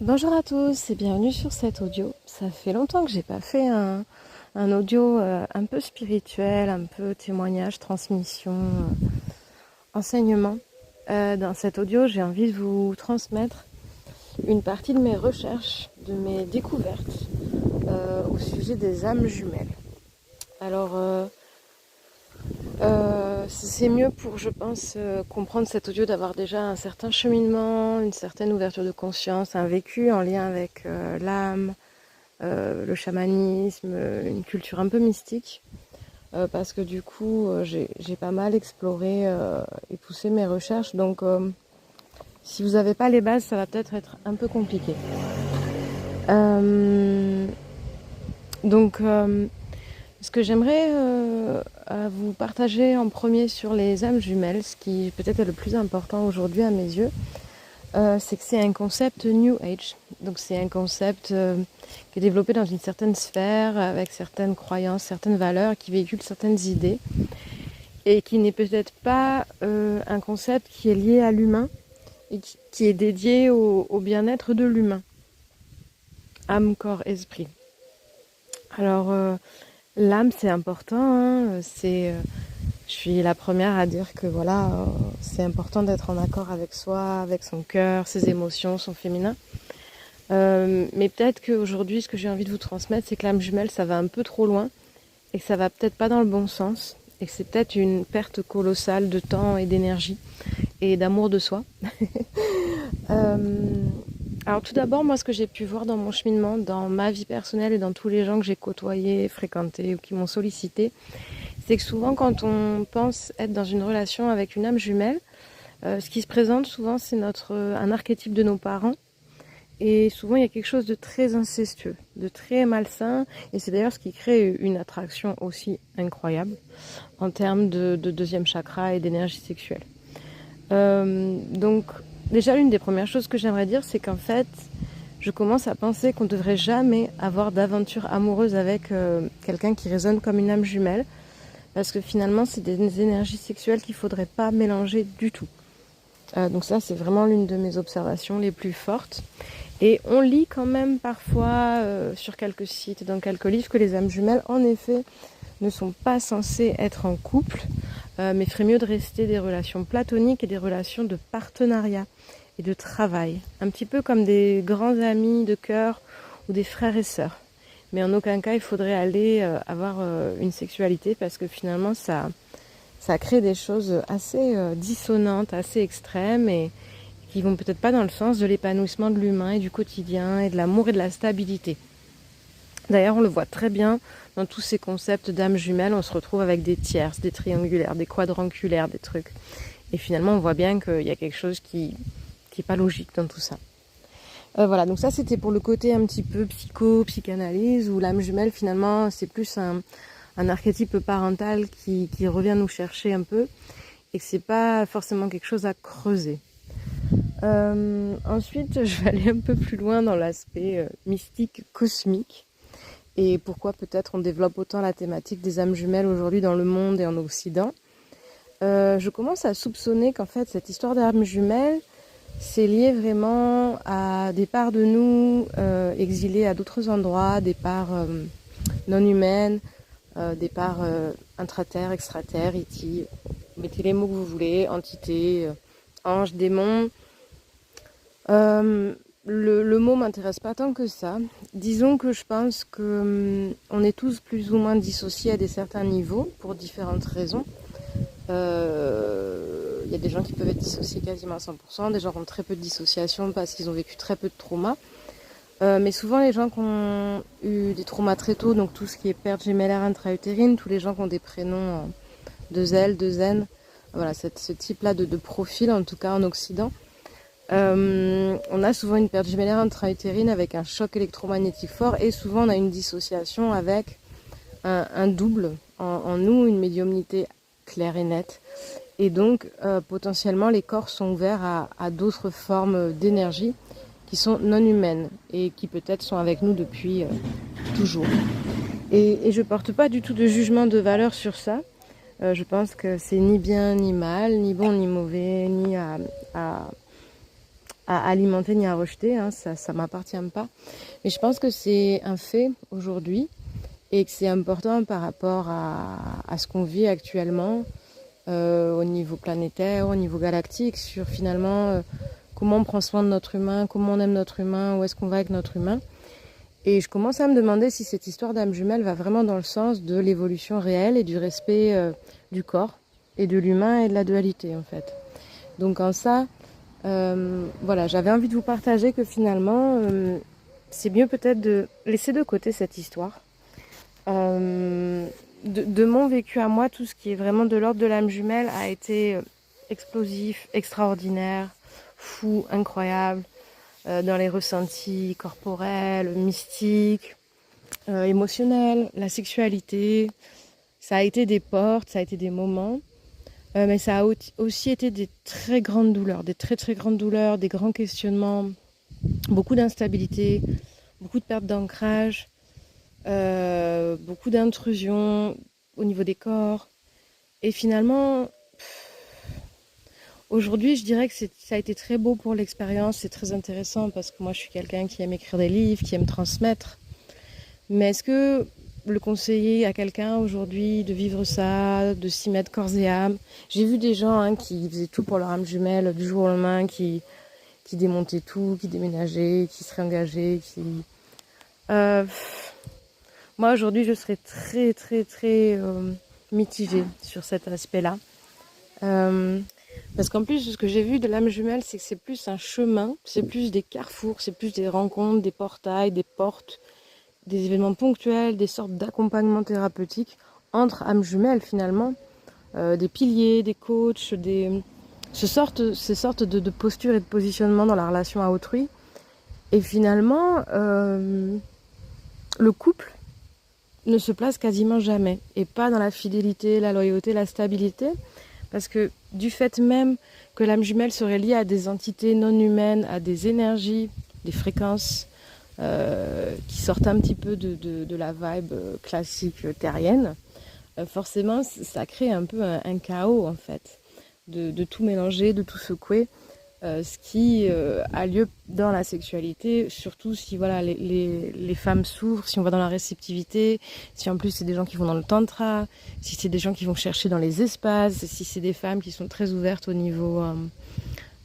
Bonjour à tous et bienvenue sur cet audio. Ça fait longtemps que j'ai pas fait un audio un peu spirituel, un peu témoignage, transmission, enseignement. Dans cet audio, j'ai envie de vous transmettre une partie de mes recherches, de mes découvertes au sujet des âmes jumelles. Alors, c'est mieux pour, je pense, comprendre cet audio d'avoir déjà un certain cheminement, une certaine ouverture de conscience, un vécu en lien avec l'âme, le chamanisme, une culture un peu mystique, parce que du coup, j'ai pas mal exploré et poussé mes recherches. Donc, si vous n'avez pas les bases, ça va peut-être être un peu compliqué. Donc, ce que j'aimerais vous partager en premier sur les âmes jumelles, ce qui peut-être est le plus important aujourd'hui à mes yeux, c'est que c'est un concept New Age. Donc c'est un concept qui est développé dans une certaine sphère, avec certaines croyances, certaines valeurs, qui véhicule certaines idées, et qui n'est peut-être pas un concept qui est lié à l'humain, et qui est dédié au bien-être de l'humain. Âme, corps, esprit. Alors, l'âme, c'est important, hein, je suis la première à dire que voilà, c'est important d'être en accord avec soi, avec son cœur, ses émotions, son féminin. Mais peut-être qu'aujourd'hui, ce que j'ai envie de vous transmettre, c'est que l'âme jumelle, ça va un peu trop loin et que ça va peut-être pas dans le bon sens et que c'est peut-être une perte colossale de temps et d'énergie et d'amour de soi. Alors tout d'abord, moi, ce que j'ai pu voir dans mon cheminement, dans ma vie personnelle et dans tous les gens que j'ai côtoyés, fréquentés ou qui m'ont sollicité, c'est que souvent, quand on pense être dans une relation avec une âme jumelle, ce qui se présente souvent, c'est un archétype de nos parents. Et souvent, il y a quelque chose de très incestueux, de très malsain. Et c'est d'ailleurs ce qui crée une attraction aussi incroyable en termes de deuxième chakra et d'énergie sexuelle. Donc, déjà, l'une des premières choses que j'aimerais dire, c'est qu'en fait, je commence à penser qu'on ne devrait jamais avoir d'aventure amoureuse avec quelqu'un qui résonne comme une âme jumelle. Parce que finalement, c'est des énergies sexuelles qu'il ne faudrait pas mélanger du tout. Donc ça, c'est vraiment l'une de mes observations les plus fortes. Et on lit quand même parfois sur quelques sites, dans quelques livres, que les âmes jumelles, en effet, ne sont pas censées être en couple, mais ferait mieux de rester des relations platoniques et des relations de partenariat et de travail. Un petit peu comme des grands amis de cœur ou des frères et sœurs. Mais en aucun cas, il faudrait aller avoir une sexualité parce que finalement, ça crée des choses assez dissonantes, assez extrêmes et qui vont peut-être pas dans le sens de l'épanouissement de l'humain et du quotidien et de l'amour et de la stabilité. D'ailleurs, on le voit très bien dans tous ces concepts d'âmes jumelles, on se retrouve avec des tierces, des triangulaires, des quadrangulaires, des trucs. Et finalement, on voit bien qu'il y a quelque chose qui est pas logique dans tout ça. Voilà, donc ça c'était pour le côté un petit peu psychanalyse, où l'âme jumelle finalement c'est plus un archétype parental qui revient nous chercher un peu, et que c'est pas forcément quelque chose à creuser. Ensuite, je vais aller un peu plus loin dans l'aspect mystique, cosmique, et pourquoi peut-être on développe autant la thématique des âmes jumelles aujourd'hui dans le monde et en Occident. Je commence à soupçonner qu'en fait cette histoire d'âmes jumelles, c'est lié vraiment à des parts de nous exilées à d'autres endroits, des parts non humaines, des parts intraterres, extraterres, E.T., mettez les mots que vous voulez, entités, anges, démons. Le mot m'intéresse pas tant que ça. Disons que je pense que on est tous plus ou moins dissociés à des certains niveaux pour différentes raisons. Il y a des gens qui peuvent être dissociés quasiment à 100%, des gens qui ont très peu de dissociation parce qu'ils ont vécu très peu de traumas. Mais souvent les gens qui ont eu des traumas très tôt, donc tout ce qui est perte gémellaire intra-utérine, tous les gens qui ont des prénoms de L, de N, voilà, ce type-là de profil, en tout cas en Occident. On a souvent une perte gémellaire intra-utérine avec un choc électromagnétique fort, et souvent on a une dissociation avec un double en nous, une médiumnité claire et nette. Et donc potentiellement les corps sont ouverts à d'autres formes d'énergie qui sont non humaines et qui peut-être sont avec nous depuis toujours. Et je porte pas du tout de jugement de valeur sur ça. Je pense que c'est ni bien ni mal, ni bon ni mauvais, ni à à alimenter ni à rejeter, hein, ça m'appartient pas. Mais je pense que c'est un fait aujourd'hui et que c'est important par rapport à ce qu'on vit actuellement au niveau planétaire, au niveau galactique, sur finalement comment on prend soin de notre humain, comment on aime notre humain, où est-ce qu'on va avec notre humain. Et je commence à me demander si cette histoire d'âme jumelle va vraiment dans le sens de l'évolution réelle et du respect du corps et de l'humain et de la dualité en fait. Donc en ça, voilà, j'avais envie de vous partager que finalement, c'est mieux peut-être de laisser de côté cette histoire. De mon vécu à moi, tout ce qui est vraiment de l'ordre de l'âme jumelle a été explosif, extraordinaire, fou, incroyable, dans les ressentis corporels, mystiques, émotionnels, la sexualité. Ça a été des portes, ça a été des moments, mais ça a aussi été des très grandes douleurs, des très très grandes douleurs, des grands questionnements, beaucoup d'instabilité, beaucoup de perte d'ancrage, beaucoup d'intrusions au niveau des corps. Et finalement, aujourd'hui, je dirais que ça a été très beau pour l'expérience, c'est très intéressant parce que moi, je suis quelqu'un qui aime écrire des livres, qui aime transmettre. Mais est-ce que le conseiller à quelqu'un aujourd'hui de vivre ça, de s'y mettre corps et âme? J'ai vu des gens qui faisaient tout pour leur âme jumelle du jour au lendemain, qui démontaient tout, qui déménageaient, qui se réengageaient, Moi, aujourd'hui, je serais très, très, très mitigée sur cet aspect-là. Parce qu'en plus, ce que j'ai vu de l'âme jumelle, c'est que c'est plus un chemin, c'est plus des carrefours, c'est plus des rencontres, des portails, des portes, des événements ponctuels, des sortes d'accompagnement thérapeutique entre âmes jumelles finalement, des piliers, des coachs, ces sortes de postures et de positionnement dans la relation à autrui. Et finalement, le couple ne se place quasiment jamais, et pas dans la fidélité, la loyauté, la stabilité, parce que du fait même que l'âme jumelle serait liée à des entités non humaines, à des énergies, des fréquences qui sortent un petit peu de la vibe classique terrienne, forcément ça crée un peu un chaos en fait, de tout mélanger, de tout secouer, ce qui a lieu dans la sexualité, surtout si voilà, les femmes s'ouvrent, si on va dans la réceptivité, si en plus c'est des gens qui vont dans le tantra, si c'est des gens qui vont chercher dans les espaces, si c'est des femmes qui sont très ouvertes au niveau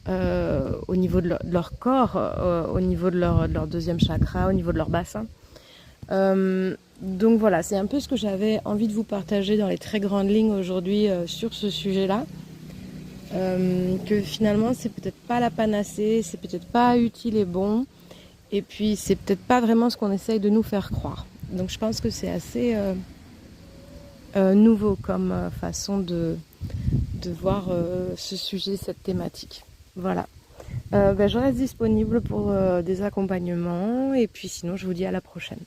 de leur corps, au niveau de leur deuxième chakra, au niveau de leur bassin. Donc voilà, c'est un peu ce que j'avais envie de vous partager dans les très grandes lignes aujourd'hui sur ce sujet-là. Que finalement c'est peut-être pas la panacée, c'est peut-être pas utile et bon, et puis c'est peut-être pas vraiment ce qu'on essaye de nous faire croire. Donc je pense que c'est assez nouveau comme façon de voir ce sujet, cette thématique. Voilà. Je reste disponible pour des accompagnements, et puis sinon je vous dis à la prochaine.